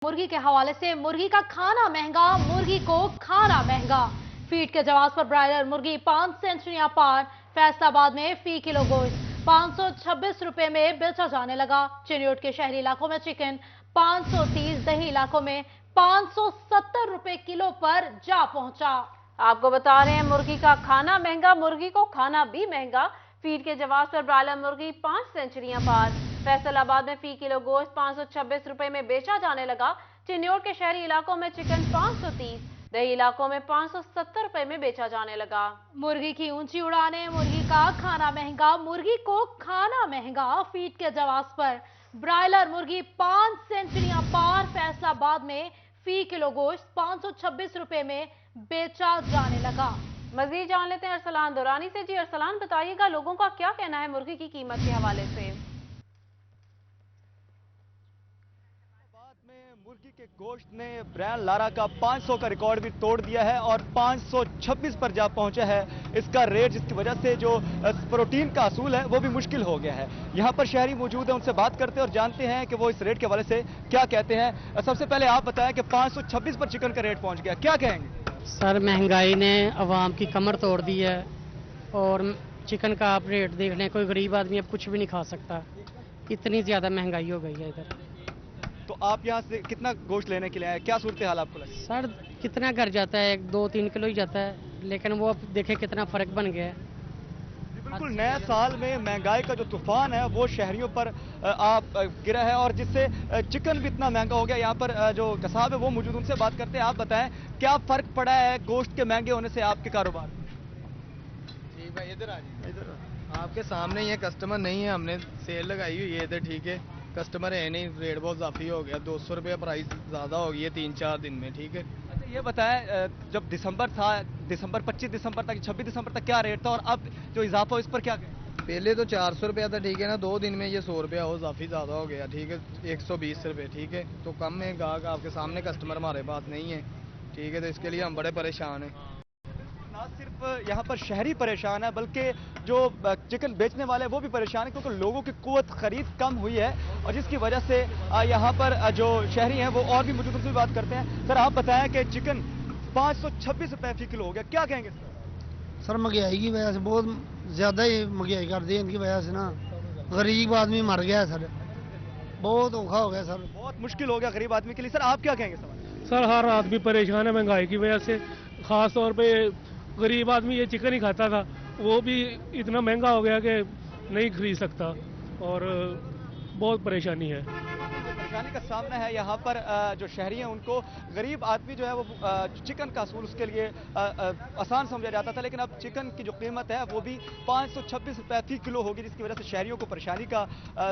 मुर्गी के हवाले से मुर्गी का खाना महंगा, मुर्गी को खाना महंगा। फीड के जवाब पर ब्रायलर मुर्गी 5 सेंचुरियां पार। फैसलाबाद में फी किलो गोश्त 526 रुपए में बेचा जाने लगा। चिन्योट के शहरी इलाकों में चिकन 530, दही इलाकों में 570 रुपए किलो पर जा पहुंचा। आपको बता रहे हैं मुर्गी का खाना महंगा, मुर्गी को खाना भी महंगा। फीड के जवाब पर ब्रायलर मुर्गी 5 सेंचुरियां पार। फैसलाबाद में फी किलो गोश्त 526 रुपए में बेचा जाने लगा। चिन्योट के शहरी इलाकों में चिकन 530, दही इलाकों में 570 रुपए में बेचा जाने लगा। मुर्गी की ऊंची उड़ानें, मुर्गी का खाना महंगा, मुर्गी को खाना महंगा। फीड के जवाब पर ब्रायलर मुर्गी 5 सेंचुरियां पार। फैसलाबाद में फी किलो गोश्त 526 रुपए में बेचा जाने लगा। मजीद जान लेते हैं अरसलान दुरानी से। जी अरसलान, बताइएगा लोगों का क्या कहना है मुर्गी की कीमत के हवाले से? मुर्गी के गोश्त ने ब्रायन लारा का 500 का रिकॉर्ड भी तोड़ दिया है और 526 पर जा पहुंचा है इसका रेट, जिसकी वजह से जो प्रोटीन का असूल है वो भी मुश्किल हो गया है। यहां पर शहरी मौजूद है, उनसे बात करते हैं और जानते हैं कि वो इस रेट के हवाले से क्या कहते हैं। सबसे पहले आप बताएं कि 526 पर चिकन का रेट पहुंच गया, क्या कहेंगे? सर, महंगाई ने अवाम की कमर तोड़ दी है और चिकन का आप रेट देख लें, कोई गरीब आदमी अब कुछ भी नहीं खा सकता, इतनी ज़्यादा महंगाई हो गई है इधर। तो आप यहाँ से कितना गोश्त लेने के लिए आए, क्या सूरत हाल आपको लगी? सर, कितना घर जाता है, 2-3 किलो ही जाता है, लेकिन वो अब देखे कितना फ़र्क बन गया है। बिल्कुल, नए साल में महंगाई का जो तूफान है वो शहरियों पर आप गिरा है और जिससे चिकन भी इतना महंगा हो गया। यहाँ पर जो कसाब है वो मौजूद, उनसे बात करते हैं। आप बताएं क्या फर्क पड़ा है गोश्त के महंगे होने से आपके कारोबार? ठीक भाई, इधर आ जाइए, इधर आपके सामने ये कस्टमर नहीं है, हमने सेल लगाई हुई है इधर, ठीक है। कस्टमर है नहीं, रेट बहुत काफ़ी हो गया, 200 रुपये प्राइस ज़्यादा हो गई है 3-4 दिन में, ठीक है। अच्छा, ये बताएं जब दिसंबर था, 25 दिसंबर तक, 26 दिसंबर तक क्या रेट था और अब जो इजाफा हो इस पर क्या कहें? पहले तो 400 रुपया था, ठीक है ना, 2 दिन में ये 100 रुपया हो काफ़ी ज़्यादा हो गया, ठीक है। 120 रुपये, ठीक है, तो कम है। गाहक आपके सामने कस्टमर हमारे पास नहीं है, ठीक है, तो इसके लिए हम बड़े परेशान हैं। ना सिर्फ यहाँ पर शहरी परेशान है बल्कि जो चिकन बेचने वाले हैं वो भी परेशान है, क्योंकि लोगों की कुव्वत खरीद कम हुई है और जिसकी वजह से यहाँ पर जो शहरी हैं वो और भी मौजूद, उनसे बात करते हैं। सर, आप बताएं कि चिकन 526 रुपए फी किलो हो गया, क्या कहेंगे सर? महंगाई की वजह से बहुत ज़्यादा ही महंगाई कर दी है, इनकी वजह से ना गरीब आदमी मर गया है सर, बहुत औखा हो गया सर, बहुत मुश्किल हो गया गरीब आदमी के लिए। सर, आप क्या कहेंगे सर, हर आदमी परेशान है महंगाई की वजह से, खास तौर पे गरीब आदमी ये चिकन ही खाता था, वो भी इतना महंगा हो गया कि नहीं खरीद सकता और बहुत परेशानी है। परेशानी का सामना है यहाँ पर जो शहरी हैं उनको। गरीब आदमी जो है वो चिकन का असूल उसके लिए आसान समझा जाता था, लेकिन अब चिकन की जो कीमत है वो भी 526 रुपये फी किलो होगी, जिसकी वजह से शहरियों को परेशानी का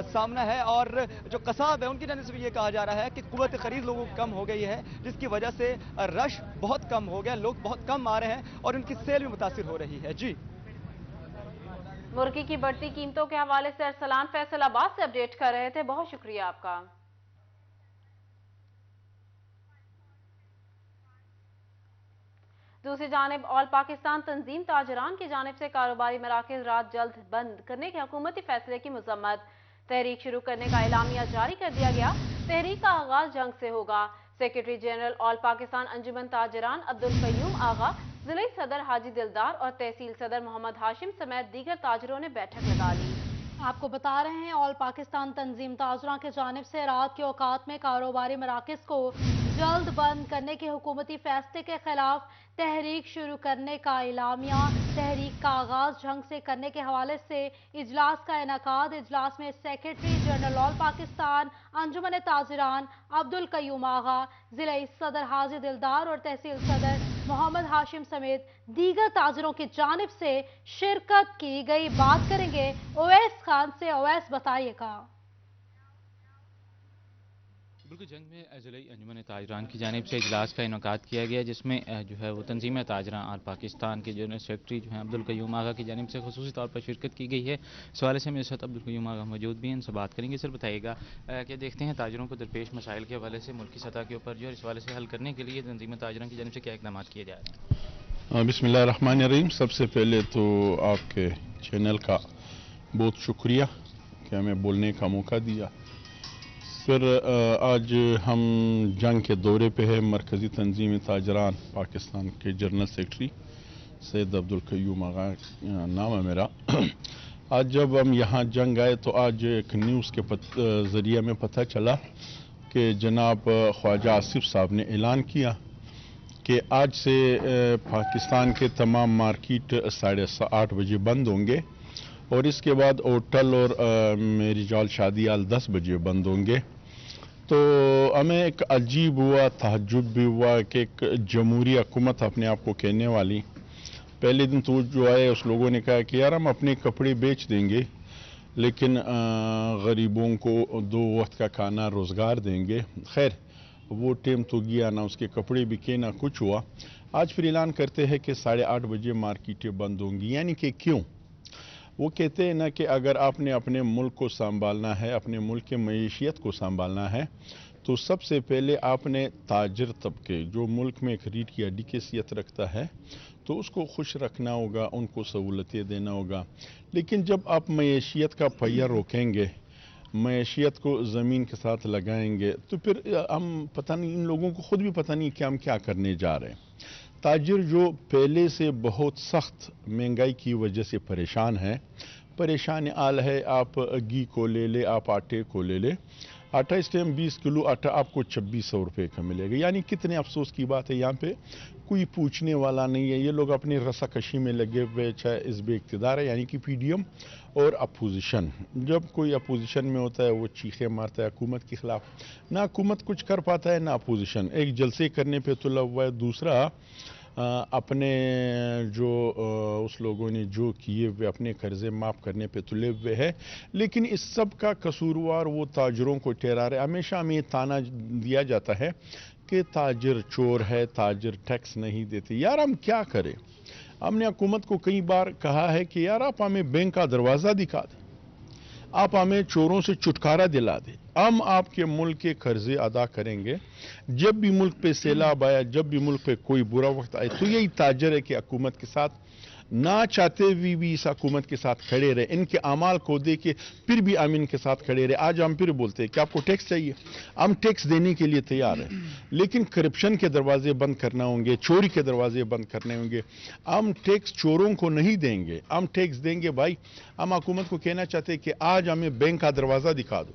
सामना है। और जो कसाब है उनकी जानिब से भी ये कहा जा रहा है कि कुव्वत खरीद लोगों की कम हो गई है, जिसकी वजह से रश बहुत कम हो गया, लोग बहुत कम आ रहे हैं और उनकी सेल भी मुतासिर हो रही है। जी, मुर्गी की बढ़ती कीमतों के हवाले से अरसलान फैसलाबाद से अपडेट कर रहे थे, बहुत शुक्रिया आपका। दूसरी जानिब ऑल पाकिस्तान तंजीम ताजरान की जानिब से कारोबारी मराकज़ रात जल्द बंद करने के हुकूमती फैसले की मजम्मत। तहरीक शुरू करने का एलामिया जारी कर दिया गया। तहरीक का आगाज जंग से होगा। सेक्रेटरी जनरल ऑल पाकिस्तान अंजुमन ताजरान अब्दुल कयूम आगा, जिला सदर हाजी दिलदार और तहसील सदर मोहम्मद हाशिम समेत दीगर ताजरों ने बैठक लगा ली। आपको बता रहे हैं ऑल पाकिस्तान तंजीम ताजरा की जानिब से रात के औकात में कारोबारी मराकज़ को जल्द बंद करने के हुकूमती फैसले के खिलाफ तहरीक शुरू करने का एलामिया। तहरीक का आगाज जंग से करने के हवाले से इजलास का इनेकाद। इजलास में सेक्रेटरी जनरल ऑल पाकिस्तान अंजुमन ताजरान अब्दुल कयूम आगा, जिला सदर हाजी दिलदार और तहसील सदर मोहम्मद हाशिम समेत दीगर ताजरों की जानिब से शिरकत की गई। बात करेंगे ओवैस खान से। ओवैस, बताइएगा। बिल्कुल, जंग में ज़िले अंजुमन ताजरान की जानिब से इजलास का इनेकाद किया गया, जिसमें जो है वो तंजीम ताजरान और पाकिस्तान के जनरल सेक्रेटरी जो हैं अब्दुल कयूम आगा की जानिब से खुसूसी तौर पर शिरकत की गई है। इस हवाले से मेरे साथ अब्दुल कयूम आगा मौजूद भी हैं, इनसे बात करेंगे। सर, बताइएगा क्या देखते हैं ताजरों को दरपेश मसाइल के हवाले से मुल्की सतह के ऊपर जो है इस हवाले से हल करने के लिए तंजीम ताजरान की जानिब से क्या इक़दाम किए जा रहे हैं? बिस्मिल्लाहिर्रहमानिर्रहीम। सबसे पहले तो आपके चैनल का बहुत शुक्रिया कि हमें बोलने का मौका दिया। फिर आज हम जंग के दौरे पे है। मरकज़ी तंजीम ताजरान पाकिस्तान के जनरल सेक्रेटरी सैयद अब्दुल कय्यूम आगा नाम है मेरा। आज जब हम यहाँ जंग आए तो आज एक न्यूज़ के ज़रिए में पता चला कि जनाब ख्वाजा आसिफ साहब ने ऐलान किया कि आज से पाकिस्तान के तमाम मार्केट 8:30 बजे बंद होंगे और इसके बाद होटल और मेरिजाल शादियाल 10 बजे बंद होंगे। तो हमें एक अजीब हुआ, तहज्जुब भी हुआ कि एक जमहूरी हुकूमत अपने आप को कहने वाली। पहले दिन तो जो आए उस लोगों ने कहा कि यार हम अपने कपड़े बेच देंगे लेकिन गरीबों को 2 वक्त का खाना रोज़गार देंगे। खैर वो टाइम तो गया, ना उसके कपड़े बिके ना कुछ हुआ। आज फिर ऐलान करते हैं कि 8:30 बजे मार्केटें बंद होंगी। यानी कि क्यों? वो कहते हैं ना कि अगर आपने अपने मुल्क को संभालना है, अपने मुल्क के मईशियत को संभालना है, तो सबसे पहले आपने ताजर तबके जो मुल्क में एक रीढ़ की हड्डी की हैसियत रखता है तो उसको खुश रखना होगा, उनको सहूलतें देना होगा। लेकिन जब आप मईशियत का पहिया रोकेंगे, मईशियत को ज़मीन के साथ लगाएंगे, तो फिर हम पता नहीं, इन लोगों को ख़ुद भी पता नहीं कि हम क्या करने जा रहे हैं। ताजिर जो पहले से बहुत सख्त महंगाई की वजह से परेशान है, परेशान आल है। आप घी को ले ले, आप आटे को ले ले, आटा इस टाइम 20 किलो आटा आपको 2600 रुपये का मिलेगा। यानी कितने अफसोस की बात है, यहाँ पे कोई पूछने वाला नहीं है। ये लोग अपनी रसाकशी में लगे हुए, चाहे इस्बे इक़्तिदार है यानी कि PDM और अपोजिशन। जब कोई अपोजिशन में होता है वो चीखे मारता है हुकूमत के खिलाफ, ना हुकूमत कुछ कर पाता है ना अपोजिशन। एक जलसे करने पे तुला हुआ है, दूसरा अपने जो उस लोगों ने जो किए हुए अपने कर्जे माफ़ करने पे तुले हुए है। लेकिन इस सब का कसूरवार वो ताजरों को ठहरा रहे। हमेशा हमें ताना दिया जाता है कि ताजर चोर है, ताजर टैक्स नहीं देते। यार हम क्या करें? हमने हुकूमत को कई बार कहा है कि यार आप हमें बैंक का दरवाज़ा दिखा दें, आप हमें चोरों से छुटकारा दिला दें, हम आपके मुल्क के कर्जे अदा करेंगे। जब भी मुल्क पे सैलाब आया, जब भी मुल्क पे कोई बुरा वक्त आए, तो यही ताजर है कि हुकूमत के साथ ना चाहते हुए भी इस हुकूमत के साथ खड़े रहे, इनके अमाल को दे के फिर भी हम इनके साथ खड़े रहे। आज हम फिर बोलते हैं कि आपको टैक्स चाहिए, हम टैक्स देने के लिए तैयार हैं, लेकिन करप्शन के दरवाजे बंद करना होंगे, चोरी के दरवाजे बंद करने होंगे। हम टैक्स चोरों को नहीं देंगे, हम टैक्स देंगे भाई। हम हुकूमत को कहना चाहते हैं कि आज हमें बैंक का दरवाज़ा दिखा दो।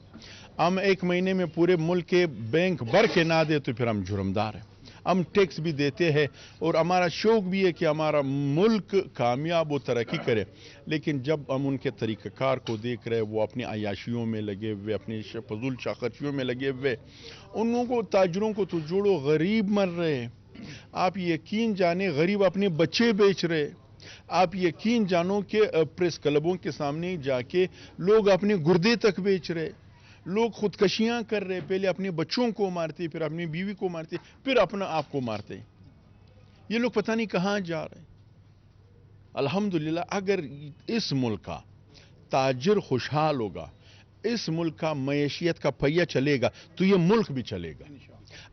हम 1 महीने में पूरे मुल्क के बैंक भर के ना दे तो फिर हम जुर्मदार हैं। हम टैक्स भी देते हैं और हमारा शौक भी है कि हमारा मुल्क कामयाब व तरक्की करे। लेकिन जब हम उनके तरीक़ाकार को देख रहे हैं, वो अपनी अयाशियों में लगे हुए, अपनी फजूल शाखर्चियों में लगे हुए, उन लोगों को, ताजरों को तो जोड़ो, गरीब मर रहे हैं। आप यकीन जाने गरीब अपने बच्चे बेच रहे। आप यकीन जानो कि प्रेस क्लबों के सामने जाके लोग अपने गुर्दे तक बेच रहे, लोग खुदकशियां कर रहे। पहले अपने बच्चों को मारते, फिर अपनी बीवी को मारते, फिर अपना आप को मारते। ये लोग पता नहीं कहां जा रहे। अल्हम्दुलिल्लाह अगर इस मुल्क का ताजिर खुशहाल होगा, इस मुल्क का मईशियत का पहिया चलेगा, तो ये मुल्क भी चलेगा।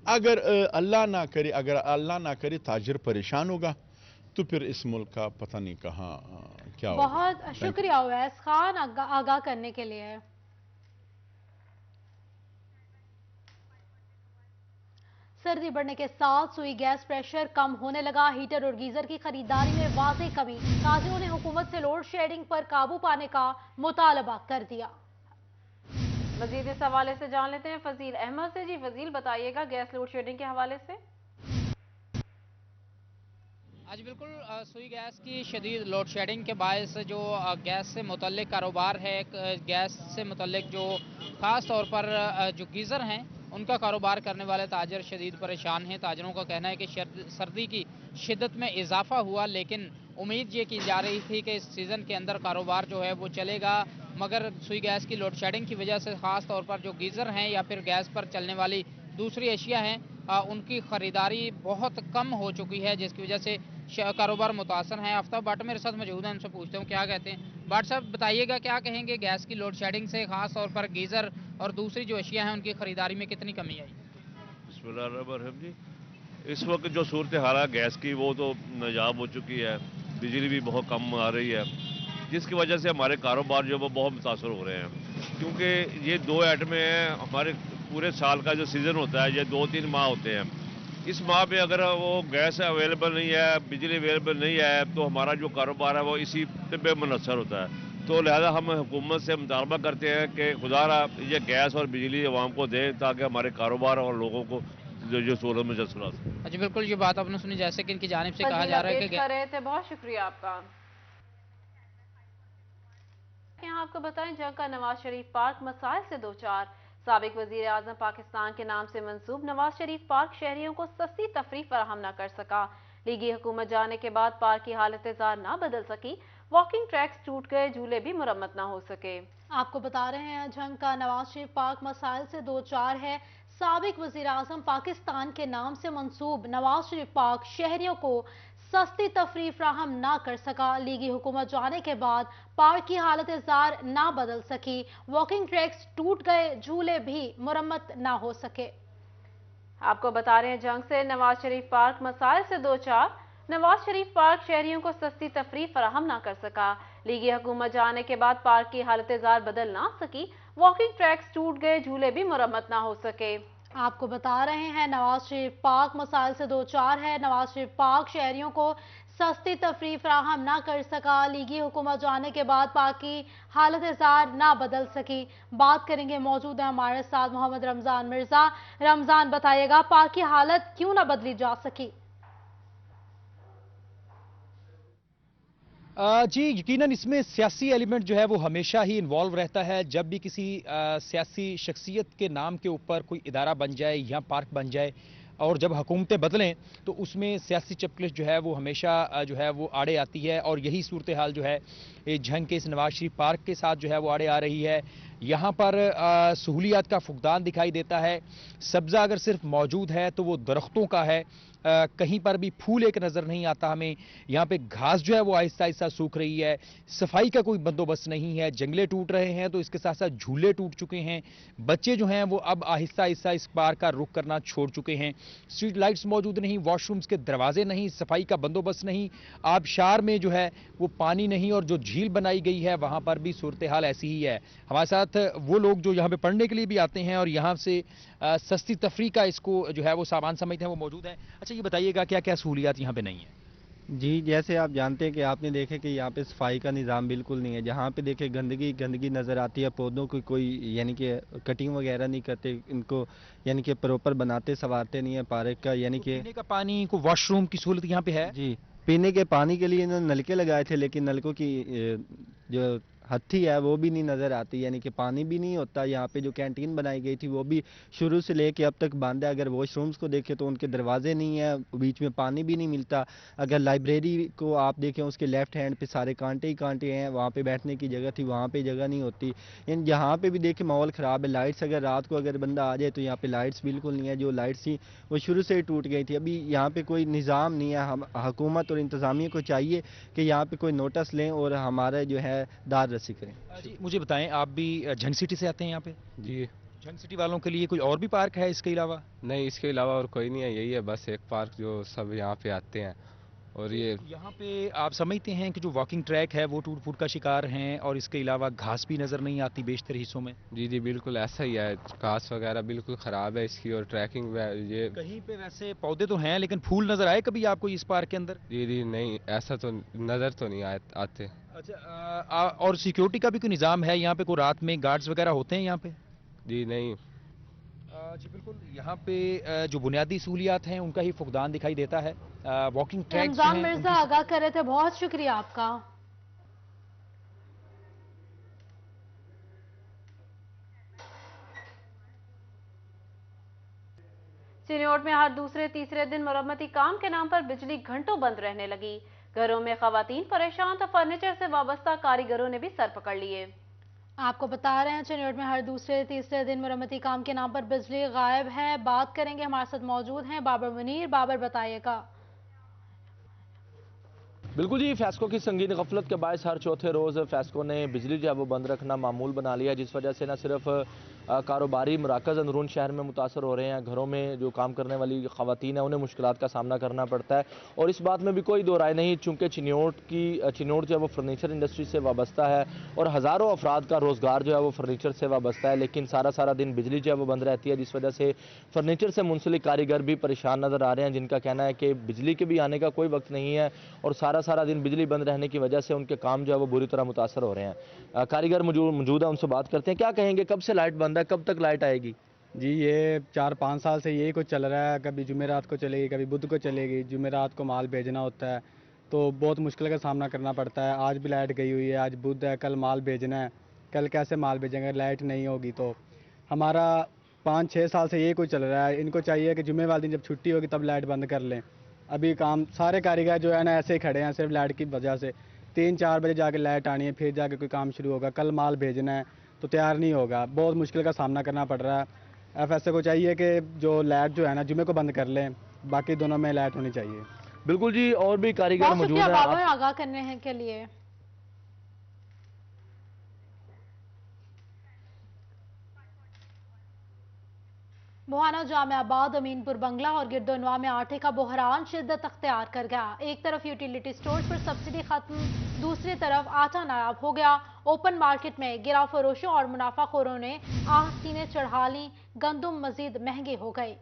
अगर अल्लाह ना करे, अगर अल्लाह ना करे ताजिर परेशान होगा, तो फिर इस मुल्क का पता नहीं कहां क्या होगा। बहुत शुक्रिया अवैस खान आगाह करने के लिए। सर्दी बढ़ने के साथ सुई गैस प्रेशर कम होने लगा। हीटर और गीजर की खरीदारी में वाज़ेह कमी। ताजिरों ने हुकूमत से लोड शेडिंग पर काबू पाने का मुतालबा कर दिया। मजीद इस हवाले से जान लेते हैं फजील अहमद से। जी फजील बताइएगा गैस लोड शेडिंग के हवाले से। आज बिल्कुल सुई गैस की शदीद लोड शेडिंग के बायस जो गैस से मुतल्लिक कारोबार है, गैस से मुतल्लिक जो ख़ास तौर पर जो गीज़र हैं उनका कारोबार करने वाले ताजर शदीद परेशान हैं। ताजरों का कहना है कि सर्दी की शिद्दत में इजाफा हुआ, लेकिन उम्मीद ये की जा रही थी कि इस सीज़न के अंदर कारोबार जो है वो चलेगा, मगर सुई गैस की लोड शेडिंग की वजह से ख़ास तौर पर जो गीज़र हैं या फिर गैस पर चलने वाली दूसरी अशिया हैं उनकी ख़रीदारी बहुत कम हो चुकी है, जिसकी वजह से कारोबार मुतासर हैं। आफ्ताब भट्ट मेरे साथ मौजूद हैं, उनसे पूछते हैं क्या कहते हैं। भट्ट साहब बताइएगा क्या कहेंगे गैस की लोड शेडिंग से ख़ास तौर पर गीज़र और दूसरी जो अशिया हैं उनकी ख़रीदारी में कितनी कमी आई? बिस्मिल्लाहिर्रहमानिर्रहीम जी, इस वक्त जो सूरत हाल है गैस की वो तो नायाब हो चुकी है, बिजली भी बहुत कम आ रही है, जिसकी वजह से हमारे कारोबार जो वो बहुत मुतासर हो रहे हैं। क्योंकि ये 2 आइटमें हैं, हमारे पूरे साल का जो सीज़न होता है ये 2-3 माह होते हैं। इस माह में अगर वो गैस अवेलेबल नहीं है, बिजली अवेलेबल नहीं है, तो हमारा जो कारोबार है वो इसी पे मुनहसर होता है। तो लिहाजा हम हुकूमत से मुतालबा करते हैं कि खुदारा ये गैस और बिजली अवाम को दें ताकि हमारे कारोबार और लोगों को जो सहूलत मुयसर हो सके। जी बिल्कुल, ये बात आपने सुनी, जैसे कि इनकी जानिब से कहा जा रहा है कि कर रहे थे। बहुत शुक्रिया आपका। यहाँ आपको बताएं, जंग का नवाज शरीफ पार्क मसाइल से दो चार। साबिक वजीर आजम पाकिस्तान के नाम से मंसूब नवाज शरीफ पार्क शहरियों को सस्ती तफरीह फराहम न कर सका। लीगी हुकूमत जाने के बाद पार्क की हालत जार न बदल सकी। वॉकिंग ट्रैक्स टूट गए, झूले भी मुरम्मत न हो सके। आपको बता रहे हैं, जंग का नवाज शरीफ पार्क मसाइल से दो चार है। साबिक वजीर आजम पाकिस्तान के नाम से मंसूब नवाज शरीफ पार्क शहरियों को सस्ती तफरीह फराहम ना कर सका। लीगी हुकूमत जाने के बाद पार्क की हालत जार ना बदल सकी। वॉकिंग ट्रैक्स टूट गए, झूले भी मुरम्मत ना हो सके। आपको बता रहे हैं, जंग से नवाज शरीफ पार्क मसाइल से दो चार। नवाज शरीफ पार्क शहरियों को सस्ती तफरीह फराहम ना कर सका। लीगी हुकूमत जाने के बाद पार्क की हालत जार बदल ना सकी। वॉकिंग ट्रैक्स टूट गए, झूले भी मुरम्मत ना हो सके। आपको बता रहे हैं, नवाज शरीफ पार्क मसाइल से दो चार है। नवाज शरीफ पार्क शहरियों को सस्ती तफरीह फराहम ना कर सका। लीगी हुकूमत जाने के बाद पार्क की हालत जार ना बदल सकी। बात करेंगे, मौजूद है हमारे साथ मोहम्मद रमजान मिर्जा। रमजान, बताइएगा पार्क की हालत क्यों ना बदली जा सकी? जी यकीनन इसमें सियासी एलिमेंट जो है वो हमेशा ही इन्वॉल्व रहता है। जब भी किसी सियासी शख्सियत के नाम के ऊपर कोई इदारा बन जाए या पार्क बन जाए और जब हुकूमतें बदलें तो उसमें सियासी चपकलिश जो है वो हमेशा जो है वो आड़े आती है। और यही सूरत हाल जो है झंग के इस नवाज शरीफ पार्क के साथ जो है वो आड़े आ रही है। यहाँ पर सहूलियात का फुकदान दिखाई देता है। सब्ज़ा अगर सिर्फ मौजूद है तो वो दरख्तों का है, कहीं पर भी फूल एक नज़र नहीं आता हमें। यहाँ पे घास जो है वो आहिस्ता आहिस्ता सूख रही है। सफाई का कोई बंदोबस्त नहीं है। जंगले टूट रहे हैं तो इसके साथ साथ झूले टूट चुके हैं। बच्चे जो हैं वो अब आहिस्ता आहिस्ता इस पार्क का रुख करना छोड़ चुके हैं। स्ट्रीट लाइट्स मौजूद नहीं, वॉशरूम्स के दरवाजे नहीं, सफाई का बंदोबस्त नहीं। आबशार में जो है वो पानी नहीं और जो झील बनाई गई है वहाँ पर भी सूरत हाल ऐसी ही है। हमारे साथ वो लोग जो यहाँ पे पढ़ने के लिए भी आते हैं और यहाँ से सस्ती तफरीह का इसको जो है वो सामान समझते हैं वो मौजूद है। अच्छा ये बताइएगा क्या क्या सहूलियात यहाँ पे नहीं है? जी जैसे आप जानते हैं कि आपने देखे कि यहाँ पे सफाई का निज़ाम बिल्कुल नहीं है। जहाँ पे देखे गंदगी नज़र आती है। पौधों की कोई यानी कि कटिंग वगैरह नहीं करते, इनको यानी कि प्रॉपर बनाते संवारते नहीं है पार्क का। यानी कि पीने का पानी को वॉशरूम की सहूलत यहाँ पे है? जी पीने के पानी के लिए इन्होंने नलके लगाए थे, लेकिन नलकों की जो हत्थी है वो भी नहीं नज़र आती, यानी कि पानी भी नहीं होता। यहाँ पे जो कैंटीन बनाई गई थी वो भी शुरू से लेके अब तक बंद है। अगर वॉशरूम्स को देखें तो उनके दरवाजे नहीं है, बीच में पानी भी नहीं मिलता। अगर लाइब्रेरी को आप देखें उसके लेफ्ट हैंड पे सारे कांटे ही कांटे हैं, वहाँ पे बैठने की जगह थी वहाँ पे जगह नहीं होती। यानी यहाँ पे भी देखें माहौल ख़राब है। लाइट्स अगर रात को अगर बंदा आ जाए तो यहाँ पे लाइट्स बिल्कुल नहीं है। जो लाइट्स थी वो शुरू से ही टूट गई थी। अभी यहाँ पे कोई निज़ाम नहीं है। हम हुकूमत और इंतज़ामिया को चाहिए कि यहाँ पे कोई नोटिस लें और हमारा जो है दार रसी करें। जी मुझे बताएं, आप भी झंग सिटी से आते हैं यहाँ पे? जी झंग सिटी वालों के लिए कोई और भी पार्क है इसके अलावा? नहीं, इसके अलावा और कोई नहीं है, यही है बस एक पार्क जो सब यहाँ पे आते हैं। और ये यहाँ पे आप समझते हैं कि जो वॉकिंग ट्रैक है वो टूट फूट का शिकार हैं और इसके अलावा घास भी नज़र नहीं आती बेशतर हिस्सों में? जी जी बिल्कुल ऐसा ही है, घास वगैरह बिल्कुल ख़राब है इसकी। और ट्रैकिंग ये कहीं पे वैसे पौधे तो हैं लेकिन फूल नज़र आए कभी आपको इस पार्क के अंदर? जी जी नहीं, ऐसा तो नज़र तो नहीं आते। अच्छा और सिक्योरिटी का भी कोई निज़ाम है यहाँ पे? कोई रात में गार्ड्स वगैरह होते हैं यहाँ पे? जी नहीं। जी बिल्कुल, यहाँ पे जो बुनियादी सहूलियात हैं उनका ही फुकदान दिखाई देता है। वॉकिंग ट्रैक्स रमजान मिर्जा आगाह कर रहे थे, बहुत शुक्रिया आपका। चिन्योट में हर दूसरे तीसरे दिन मरम्मती काम के नाम पर बिजली घंटों बंद रहने लगी। घरों में खवातीन परेशान तो फर्नीचर से वाबस्ता कारीगरों ने भी सर पकड़ लिए। आपको बता रहे हैं, चिन्योट में हर दूसरे तीसरे दिन मरम्मती काम के नाम पर बिजली गायब है। बात करेंगे, हमारे साथ मौजूद हैं बाबर मुनीर। बाबर बताइएगा। बिल्कुल जी, फैस्को की संगीन गफलत के बायस हर चौथे रोज़ फैस्को ने बिजली जो है वो बंद रखना मामूल बना लिया, जिस वजह से न सिर्फ کاروباری مراکز اندرون شہر میں متاثر ہو رہے ہیں. گھروں میں جو کام کرنے والی خواتین ہیں انہیں مشکلات کا سامنا کرنا پڑتا ہے, اور اس بات میں بھی کوئی دو رائے نہیں, چونکہ چنیوٹ جو ہے وہ فرنیچر انڈسٹری سے وابستہ ہے اور ہزاروں افراد کا روزگار جو ہے وہ فرنیچر سے وابستہ ہے, لیکن سارا دن بجلی جو ہے وہ بند رہتی ہے, جس وجہ سے فرنیچر سے منسلک کاریگر بھی پریشان نظر آ رہے ہیں, جن کا کہنا ہے کہ بجلی کے بھی آنے کا کوئی وقت نہیں ہے اور سارا دن بجلی بند رہنے کی وجہ سے ان کے کام جو ہے وہ بری طرح متاثر ہو رہے ہیں. کاریگر موجود ہے, ان سے بات کرتے ہیں. کیا کہیں گے, کب سے لائٹ بند ہے, کب تک لائٹ آئے گی؟ جی یہ 4-5 سال سے یہی کچھ چل رہا ہے, کبھی جمعرات کو چلے گی, کبھی بدھ کو چلے گی. جمعرات کو مال بھیجنا ہوتا ہے تو بہت مشکل کا سامنا کرنا پڑتا ہے. آج بھی لائٹ گئی ہوئی ہے, آج بدھ ہے, کل مال بھیجنا ہے, کل کیسے مال بھیجیں گے, لائٹ نہیں ہوگی. تو ہمارا 5-6 سال سے یہی کچھ چل رہا ہے. ان کو چاہیے کہ جمعے والے دن جب چھٹی ہوگی تب لائٹ بند کر لیں. ابھی کام سارے کاریگر جو ہے نا ایسے ہی کھڑے ہیں صرف لائٹ کی وجہ سے. 3-4 بجے جا کے لائٹ آنی ہے, پھر جا کے کوئی کام شروع ہوگا. کل مال بھیجنا ہے تو تیار نہیں ہوگا, بہت مشکل کا سامنا کرنا پڑ رہا ہے. ایف ایس اے کو چاہیے کہ جو لائٹ جو ہے نا جمعے کو بند کر لیں, باقی دونوں میں لائٹ ہونی چاہیے. بالکل جی, اور بھی کاریگر موجود ہیں. آگاہ کرنے ہیں کے لیے بہانہ جامع آباد, امین پور بنگلہ اور گردونواں میں آٹے کا بحران شدت اختیار کر گیا. ایک طرف یوٹیلیٹی سٹورز پر سبسڈی ختم, دوسری طرف آٹا نایاب ہو گیا. اوپن مارکیٹ میں گرا فروشوں اور منافع خوروں نے آستینیں چڑھا لی, گندم مزید مہنگی ہو گئی.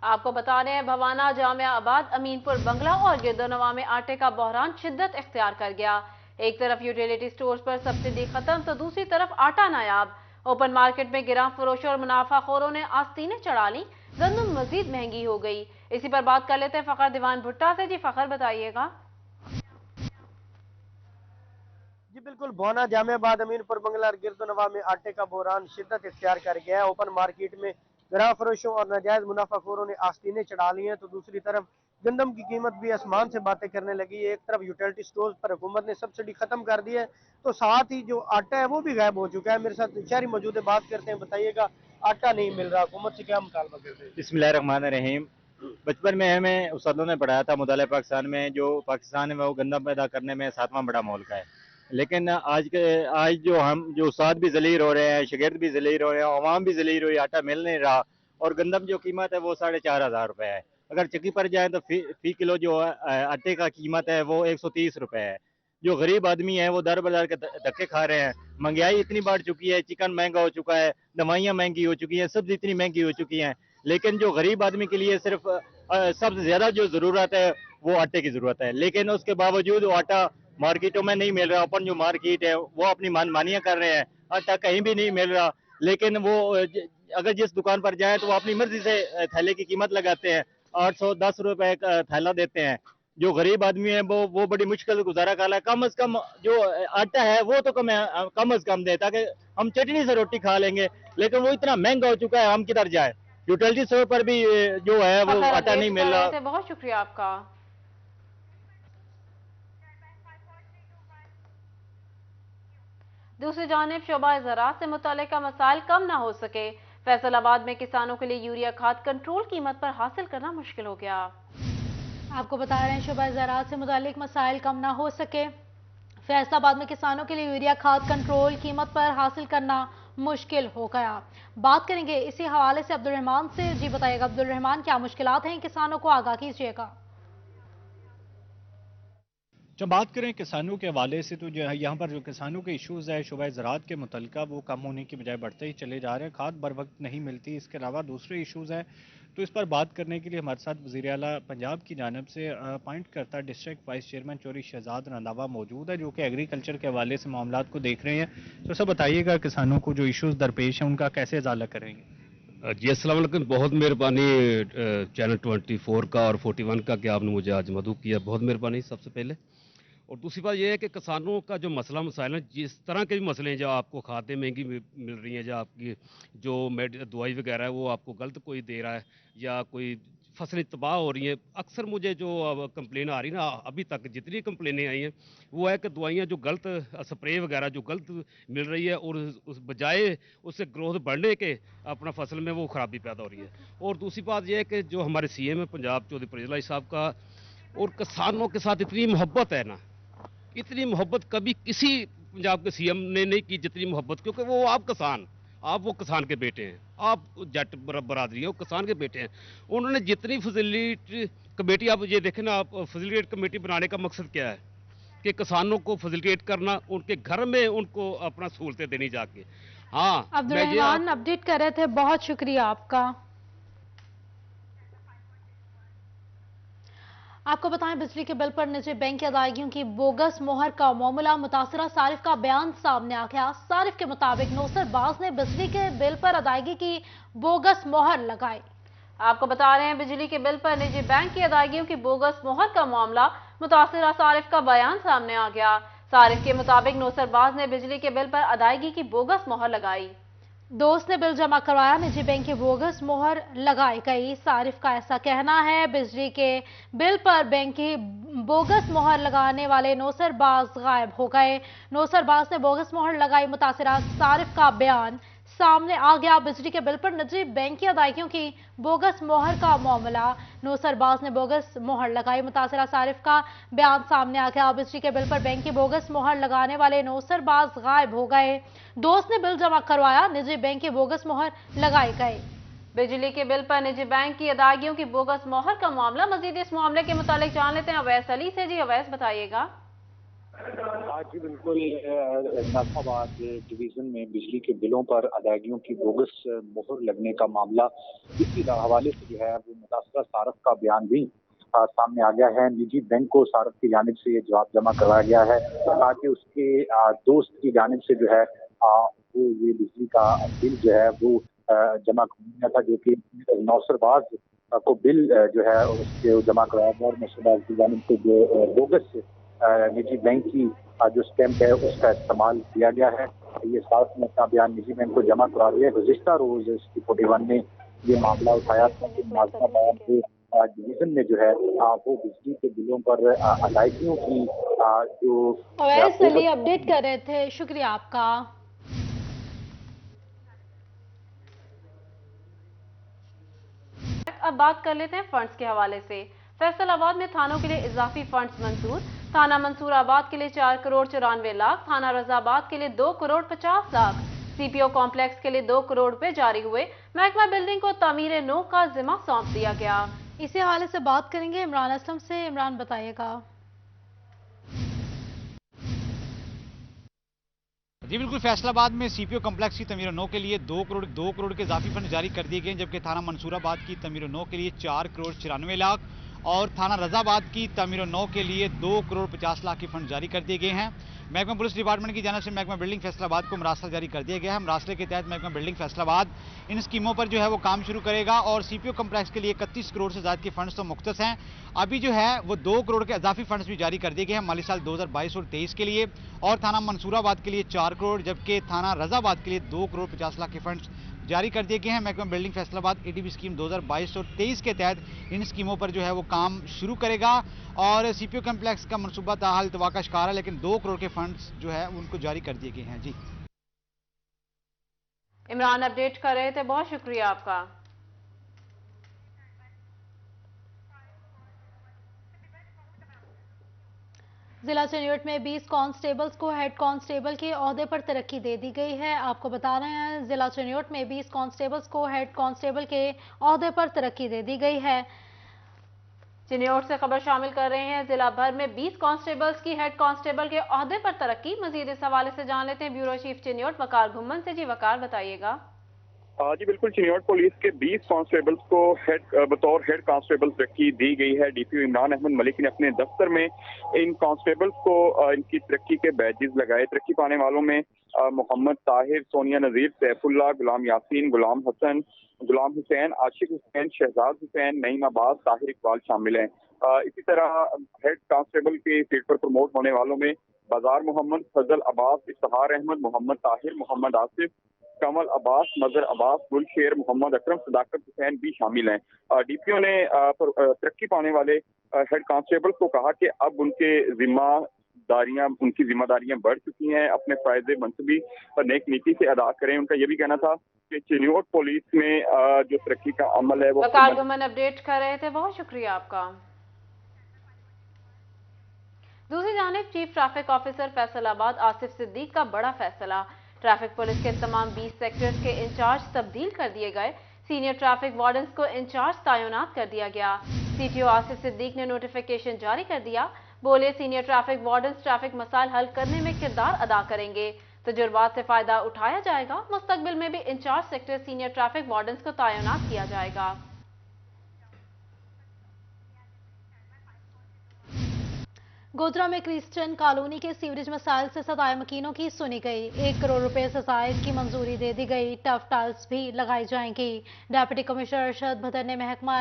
آپ کو بتا رہے ہیں بھوانہ جامع آباد, امین پور بنگلہ اور گردونواں میں آٹے کا بحران شدت اختیار کر گیا. ایک طرف یوٹیلیٹی سٹورز پر سبسڈی ختم تو دوسری طرف آٹا نایاب. اوپن مارکیٹ میں گراں فروشوں اور منافع خوروں نے آستینیں چڑھا لی, گندم مزید مہنگی ہو گئی. اسی پر بات کر لیتے ہیں فخر دیوان بھٹا سے. جی فخر, بتائیے گا. جی بالکل, بہانہ جامع آباد, امین پور بنگلہ اور گردونواں میں آٹے کا بحران شدت اختیار کر گیا ہے. اوپن مارکیٹ میں گراں فروشوں اور ناجائز منافع خوروں نے آستینیں چڑھا لی ہیں تو دوسری طرف گندم کی قیمت بھی آسمان سے باتیں کرنے لگی ہے. ایک طرف یوٹیلیٹی سٹورز پر حکومت نے سبسڈی ختم کر دی ہے تو ساتھ ہی جو آٹا ہے وہ بھی غائب ہو چکا ہے. میرے ساتھ شہری موجود ہے, بات کرتے ہیں. بتائیے گا, آٹا نہیں مل رہا, حکومت سے کیا مطالبہ کرتے ہیں؟ بسم اللہ الرحمن الرحیم. بچپن میں ہمیں استادوں نے پڑھایا تھا مطالعہ پاکستان میں جو پاکستان ہے وہ گندم پیدا کرنے میں 7واں بڑا ملک ہے, لیکن آج جو استاد بھی ذلیل ہو رہے ہیں, شاگرد بھی ذلیل ہو رہے ہیں, عوام بھی ذلیل ہوئی, آٹا مل نہیں رہا. اور گندم جو قیمت ہے وہ 4,500 روپے ہے. اگر چکی پر جائیں تو فی کلو جو آٹے کا قیمت ہے وہ 130 روپے ہے. جو غریب آدمی ہیں وہ در بدر کے دھکے کھا رہے ہیں. مہنگائی اتنی بڑھ چکی ہے, چکن مہنگا ہو چکا ہے, دوائیاں مہنگی ہو چکی ہیں, سبزی اتنی مہنگی ہو چکی ہیں, لیکن جو غریب آدمی کے لیے صرف سب سے زیادہ جو ضرورت ہے وہ آٹے کی ضرورت ہے. لیکن اس کے باوجود وہ آٹا مارکیٹوں میں نہیں مل رہا. اوپن جو مارکیٹ ہے وہ اپنی مانیاں کر رہے ہیں, آٹا کہیں بھی نہیں مل رہا. لیکن وہ اگر جس دکان پر جائیں تو وہ اپنی مرضی سے تھیلے کی قیمت لگاتے ہیں, 810 روپے کا تھیلا دیتے ہیں. جو غریب آدمی ہے وہ بڑی مشکل سے گزارا کر رہا ہے. کم از کم جو آٹا ہے وہ تو کم از کم دے تاکہ ہم چٹنی سے روٹی کھا لیں گے, لیکن وہ اتنا مہنگا ہو چکا ہے, ہم کدھر جائیں. یوٹیلیٹی اسٹور پر بھی جو ہے وہ آٹا نہیں مل رہا. بہت شکریہ آپ کا. دوسری جانب شعبہ زراعت سے متعلقہ مسائل کم نہ ہو سکے. فیصل آباد میں کسانوں کے لیے یوریا کھاد کنٹرول قیمت پر حاصل کرنا مشکل ہو گیا. آپ کو بتا رہے ہیں شعبہ زراعت سے متعلق مسائل کم نہ ہو سکے. فیصل آباد میں کسانوں کے لیے یوریا کھاد کنٹرول قیمت پر حاصل کرنا مشکل ہو گیا. بات کریں گے اسی حوالے سے عبد الرحمان سے. جی بتائیے گا عبد الرحمان, کیا مشکلات ہیں کسانوں کو, آگاہ کیجیے گا. جب بات کریں کسانوں کے حوالے سے تو جو ہے یہاں پر جو کسانوں کے ایشوز ہے شعبہ زراعت کے متعلقہ وہ کم ہونے کی بجائے بڑھتے ہی چلے جا رہے ہیں. کھاد بر وقت نہیں ملتی, اس کے علاوہ دوسرے ایشوز ہیں. تو اس پر بات کرنے کے لیے ہمارے ساتھ وزیر اعلیٰ پنجاب کی جانب سے اپائنٹ کرتا ڈسٹرکٹ وائس چیئرمین چوری شہزاد رنداوا موجود ہے جو کہ ایگریکلچر کے حوالے سے معاملات کو دیکھ رہے ہیں. تو سر بتائیے گا کسانوں کو جو ایشوز درپیش ہیں ان کا کیسے ازالہ کریں گے؟ جی السلام علیکم. بہت مہربانی چینل 24 کا اور 41 کا کہ آپ نے مجھے آج مدعو کیا, بہت مہربانی سب سے پہلے. اور دوسری بات یہ ہے کہ کسانوں کا جو مسئلہ مسائل ہیں, جس طرح کے بھی مسئلے ہیں, جو آپ کو کھادیں مہنگی مل رہی ہیں, جو آپ کی جو دوائی وغیرہ ہے وہ آپ کو غلط کوئی دے رہا ہے, یا کوئی فصلیں تباہ ہو رہی ہیں. اکثر مجھے جو کمپلین آ رہی نا, ابھی تک جتنی کمپلینیں آئی ہیں وہ ہے کہ دوائیاں جو غلط سپرے وغیرہ جو غلط مل رہی ہے, اور اس بجائے اس سے گروتھ بڑھنے کے اپنا فصل میں وہ خرابی پیدا ہو رہی ہے. اور دوسری بات یہ ہے کہ جو ہمارے سی ایم ہے پنجاب چودھری پرہیز الہی صاحب کا, اور کسانوں کے ساتھ اتنی محبت ہے نا, اتنی محبت کبھی کسی پنجاب کے سی ایم نے نہیں کی جتنی محبت, کیونکہ وہ آپ کسان आप वो किसान के बेटे हैं, आप जट बरादरी हो, किसान के बेटे हैं। उन्होंने जितनी फैसिलिटी कमेटी, आप ये देखें ना, आप फैसिलिटेट कमेटी बनाने का मकसद क्या है कि किसानों को फैसिलिटेट करना, उनके घर में उनको अपना सहूलतें देनी जाके। हाँ, अब्दुल रहमान अपडेट कर रहे थे, बहुत शुक्रिया आपका। आपको बताएं, बिजली के बिल पर निजी बैंक की अदायगियों की बोगस मोहर का मामला, मुतासिरा सारिफ का बयान सामने आ गया। सारिफ के मुताबिक नौसर बाज ने बिजली के बिल पर अदायगी की बोगस मोहर लगाई। आपको बता रहे हैं, बिजली के बिल पर निजी बैंक की अदायगियों की बोगस मोहर का मामला, मुतासिरा सारिफ का बयान सामने आ गया। सारिफ के मुताबिक नौसर बाज ने बिजली के बिल पर अदायगी की बोगस मोहर लगाई। दोस्त ने बिल जमा करवाया, निजी बैंक की बोगस मोहर लगाई गई। सारिफ का ऐसा कहना है, बिजली के बिल पर बैंक की बोगस मोहर लगाने वाले नौसर बाज गायब हो गए। नौसर बाज ने बोगस मोहर लगाई। मुतासिरा सारिफ का बयान सामने आ गया। बिजली के बिल पर निजी बैंक की अदायगियों की बोगस मोहर का मामला, नौसर बाज ने बोगस मोहर लगाई। मुतासिरा सारिफ का बयान सामने आ गया। बिजली के बिल पर बैंक की बोगस मोहर लगाने वाले नौसर बाज गायब हो गए। दोस्त ने बिल जमा करवाया, निजी बैंक की बोगस मोहर लगाई गई। बिजली के बिल पर निजी बैंक की अदायगियों की बोगस मोहर का मामला। मजीद इस मामले के मुतालिक जान लेते हैं अवैस अली से। जी अवैस, बताइएगा। आज भी बिल्कुल नाफाबाद डिवीजन में बिजली के बिलों पर अदायगियों की बोगस मोहर लगने का मामला, इसी हवाले से जो है वो मुतासरा सारफ का बयान भी सामने आ गया है। निजी बैंक को सारफ की जानिब से ये जवाब जमा करवाया गया है ताकि उसके दोस्त की जानिब से जो है वो ये बिजली का बिल जो है वो जमा करवाया था, जो कि नौसरबाज को बिल जो है उसके जमा करवाया गया और नौसरबाज की जानिब से जो बोगस निजी बैंक की जो स्टैंप है उसका इस्तेमाल किया गया है। ये साफ ने अपना बयान निजी बैंक को जमा करा दिया। गुज़िश्ता रोज 41 ने ये मामला उठाया था कि नाज़िमाबाद के डिवीजन में जो है वो बिजली के बिलों पर अदायगियों की जो अवैस अली अपडेट कर रहे थे, शुक्रिया आपका। अब बात कर लेते हैं फंड्स के हवाले से। फैसलाबाद में थानों के लिए इजाफी फंड्स मंजूर। थाना मंसूराबाद के लिए 4 करोड़ 94 लाख, थाना रजाबाद के लिए 2 करोड़ 50 लाख, सीपीओ कॉम्प्लेक्स के लिए 2 करोड़ रुपए जारी हुए। महकमा बिल्डिंग को तामीर नो का जिम्मा सौंप दिया गया। इसी हवाले से बात करेंगे इमरान असलम से। इमरान, बताइएगा। जी बिल्कुल, फैसलाबाद में सीपीओ कम्प्लेक्स की तमीर नो के लिए 2 करोड़ के इजाफी फंड जारी कर दिए गए, जबकि थाना मंसूराबाद की तमीर नो के लिए 4 करोड़ 94 लाख और थाना रजाबाद की तमीर नो के लिए 2 करोड़ 50 लाख के फंड जारी कर दिए गए हैं। महकमा पुलिस डिपार्टमेंट की जानिब से महकमा बिल्डिंग फैसलाबाद को मरासला जारी कर दिया गया है। मरासले के तहत महकमा बिल्डिंग फैसलाबाद इन स्कीमों पर जो है वो काम शुरू करेगा और सीपीओ कम्प्लेक्स के लिए 31 करोड़ से ज़्यादा के फंड्स तो मुख्तस हैं। अभी जो है वो 2 करोड़ के इजाफी फंड्स भी जारी कर दिए गए हैं माली साल 2022 और 23 के लिए, और थाना मंसूराबाद के लिए 4 करोड़ जबकि थाना रजाबाद के लिए 2 करोड़ 50 लाख के फंड्स जारी कर दिए गए हैं। महकमा बिल्डिंग फैसलाबाद एडीबी स्कीम 2022 और 23 के तहत इन स्कीमों पर जो है वो काम शुरू करेगा और सीपीओ कम्प्लेक्स का मनसूबा ताहाल तवा का शिकार है, लेकिन 2 करोड़ के फंड्स जो है उनको जारी कर दिए गए हैं। जी इमरान अपडेट कर रहे थे, बहुत शुक्रिया आपका। जिला चिन्योट में 20 कांस्टेबल्स को हेड कांस्टेबल के ओहदे पर तरक्की दे दी गई है। आपको बता रहे हैं, जिला चिन्योट में 20 कांस्टेबल्स को हेड कांस्टेबल के ओहदे पर तरक्की दे दी गई है। चिन्योट से खबर शामिल कर रहे हैं, जिला भर में 20 कांस्टेबल्स की हेड कांस्टेबल के ओहदे पर तरक्की। मजीद इस हवाले से जान लेते हैं ब्यूरो चीफ चिन्योट वकार घुम्मन से। जी वकार, बताइएगा। जी बिल्कुल, चिन्योट पुलिस के 20 कांस्टेबल्स को बतौर हेड कांस्टेबल तरक्की दी गई है। डीपीओ इमरान अहमद मलिक ने अपने दफ्तर में इन कांस्टेबल्स को इनकी तरक्की के बैजेस लगाए। तरक्की पाने वालों में मोहम्मद ताहिर, सोनिया नजीर, सैफुल्लाह, गुलाम यासीन, गुलाम हसन, गुलाम हुसैन, आशिक हुसैन, शहजाद हुसैन, नईम अब्बास, ताहिर इकबाल शामिल हैं। इसी तरह हेड कांस्टेबल के सीट पर प्रमोट होने वालों में बाजार मोहम्मद, फजल अब्बास, इफ्तिखार अहमद, मोहम्मद ताहिर, मोहम्मद आसिफ, कमल अब्बास, मजर अब्बास, गुलशेर, मोहम्मद अकरम, सदाकत हुसैन भी शामिल हैं। डीपीओ ने तरक्की पाने वाले हेड कांस्टेबल को कहा कि अब उनकी जिम्मेदारियां बढ़ चुकी हैं, अपने फायदे मनसबी और नेक नीति से अदा करें। उनका ये भी कहना था कि चिन्योट पुलिस में जो तरक्की का अमल है वो अपडेट कर रहे थे, बहुत शुक्रिया आपका। दूसरी जानिब chief traffic officer Faisalabad Asif Siddique का बड़ा फैसला। ट्रैफिक पुलिस के तमाम 20 सेक्टर्स के इंचार्ज तब्दील कर दिए गए। सीनियर ट्रैफिक वार्डन्स को इंचार्ज तैनात कर दिया गया। CTO आसिफ सिद्दीक ने नोटिफिकेशन जारी कर दिया। बोले सीनियर ट्रैफिक वार्डन्स ट्रैफिक मसाइल हल करने में किरदार अदा करेंगे। तजुर्बात से फायदा उठाया जाएगा। मुस्तकबिल में भी in charge sector senior traffic wardens को तैनात किया जाएगा। गोधरा में क्रिश्चियन कॉलोनी के सीवरेज मसाइल से सताए मकीनों की सुनी गई। 1 करोड़ रुपए से जायद की मंजूरी दे दी गई। टफ टाइल्स भी लगाई जाएंगी। डिप्टी कमिश्नर अरशद भदर ने महकमा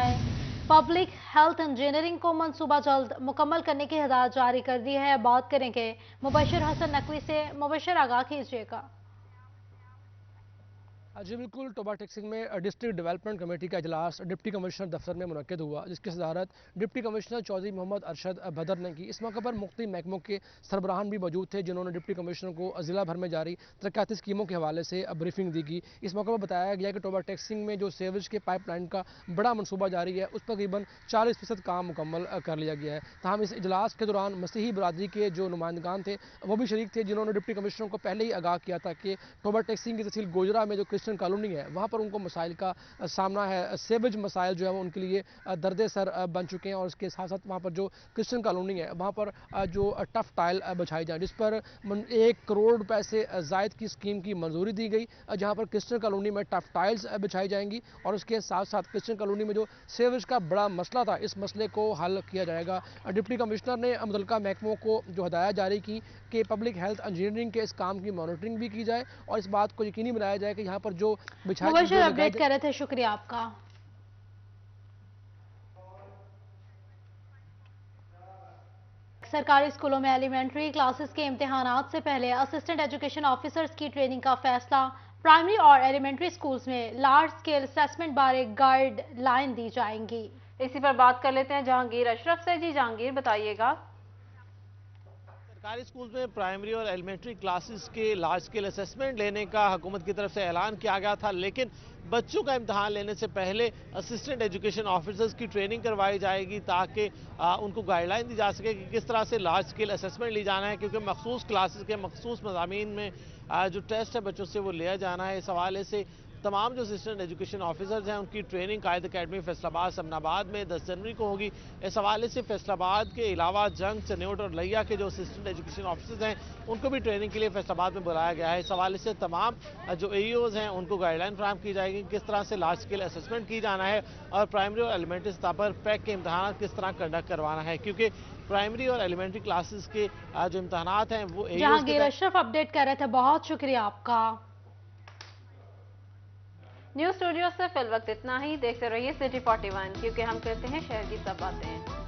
पब्लिक हेल्थ इंजीनियरिंग को मंसूबा जल्द मुकम्मल करने की हिदायत जारी कर दी है। बात करेंगे मुबशर हसन नकवी से। मुबशर, आगाह कीजिएगा। जी बिल्कुल, टोबा टेक्सिंग में डिस्ट्रिक्ट डेवलपमेंट कमेटी का इजलास डिप्टी कमिश्नर दफ्तर में मुनक्किद हुआ, जिसकी सदारत डिप्टी कमिश्नर चौधरी मोहम्मद अरशद भदर ने की। इस मौके पर मुख्तलिफ महकमों के सरबराहान भी मौजूद थे, जिन्होंने डिप्टी कमिश्नर को जिला भर में जारी तरक्याती स्कीमों के हवाले से ब्रीफिंग दी गई। इस मौके पर बताया गया कि टोबा टेक्सिंग में जो सीवरेज के पाइपलाइन का बड़ा मनसूबा जारी है, उस पर तकरीबन 40% काम मुकम्मल कर लिया गया है। तमाम इस इजलास के दौरान मसीही बरादरी के जो नुमाइंदगान थे वो भी शरीक थे, जिन्होंने डिप्टी कमिश्नर को पहले ही आगाह किया था कि टोबा टेक्सिंग की तहसील गोजरा में जो क्रिश्चियन कॉलोनी है वहाँ पर उनको मसाइल का सामना है। सेवेज मसाइल जो है वो उनके लिए दर्द सर बन चुके हैं, और इसके साथ साथ वहाँ पर जो क्रिश्चियन कॉलोनी है वहाँ पर जो टफ टाइल बिछाई जाए, जिस पर 1 करोड़ रुपए से जायद की स्कीम की मंजूरी दी गई, जहाँ पर क्रिश्चियन कॉलोनी में टफ टाइल्स बिछाई जाएंगी। और उसके साथ साथ क्रिश्चियन कॉलोनी में जो सेवेज का बड़ा मसला था, इस मसले को हल किया जाएगा। डिप्टी कमिश्नर ने मुतल्लिका महकमों को जो हिदायत जारी की कि पब्लिक हेल्थ इंजीनियरिंग के इस काम की मॉनिटरिंग भी की जाए और इस बात को यकीनी बनाया जाए कि यहाँ पर जो अपडेट कर रहे थे, शुक्रिया आपका। सरकारी स्कूलों में एलिमेंट्री क्लासेस के इम्तिहानात से पहले असिस्टेंट एजुकेशन ऑफिसर्स की ट्रेनिंग का फैसला। प्राइमरी और एलिमेंट्री स्कूल्स में लार्ज स्केल असेसमेंट बारे गाइडलाइन दी जाएंगी। इसी पर बात कर लेते हैं जहांगीर अशरफ से। जी जहांगीर, बताइएगा। सरकारी स्कूल में प्राइमरी और एलिमेंट्री क्लासेस के लार्ज स्केल असेसमेंट लेने का हुकूमत की तरफ से ऐलान किया गया था, लेकिन बच्चों का इम्तहान लेने से पहले असिस्टेंट एजुकेशन ऑफिसर्स की ट्रेनिंग करवाई जाएगी, ताकि उनको गाइडलाइन दी जा सके कि किस तरह से लार्ज स्केल असेसमेंट ली जाना है, क्योंकि मखसूस क्लासेस के मखसूस मज़ामीन में जो टेस्ट है बच्चों से वो लिया जाना है। इस हवाले से तमाम जो असिस्टेंट एजुकेशन ऑफिसर्स हैं उनकी ट्रेनिंग कायद अकेडमी फैसलाबाद समनाबाद में 10 जनवरी को होगी। इस हवाले से फैसलाबाद के अलावा जंग, चन्योट और लिया के जो असिस्टेंट एजुकेशन ऑफिसर्स हैं उनको भी ट्रेनिंग के लिए फैसलाबाद में बुलाया गया है। इस हवाले से तमाम जो AEOs हैं उनको गाइडलाइन फराहम की जाएगी किस तरह से लार्ज स्केल असेसमेंट की जाना है और प्राइमरी और एलिमेंट्री सतह पर पैक के इम्तहान किस तरह कंडक्ट करवाना है, क्योंकि प्राइमरी और एलिमेंट्री क्लासेस के जो इम्तहानात हैं वो जहांगीर अशरफ अपडेट कर रहे थे, बहुत शुक्रिया आपका। न्यूज़ स्टूडियो से फिल वक्त इतना ही। देखते रहिए सिटी 41, क्योंकि हम करते हैं शहर की सब बातें।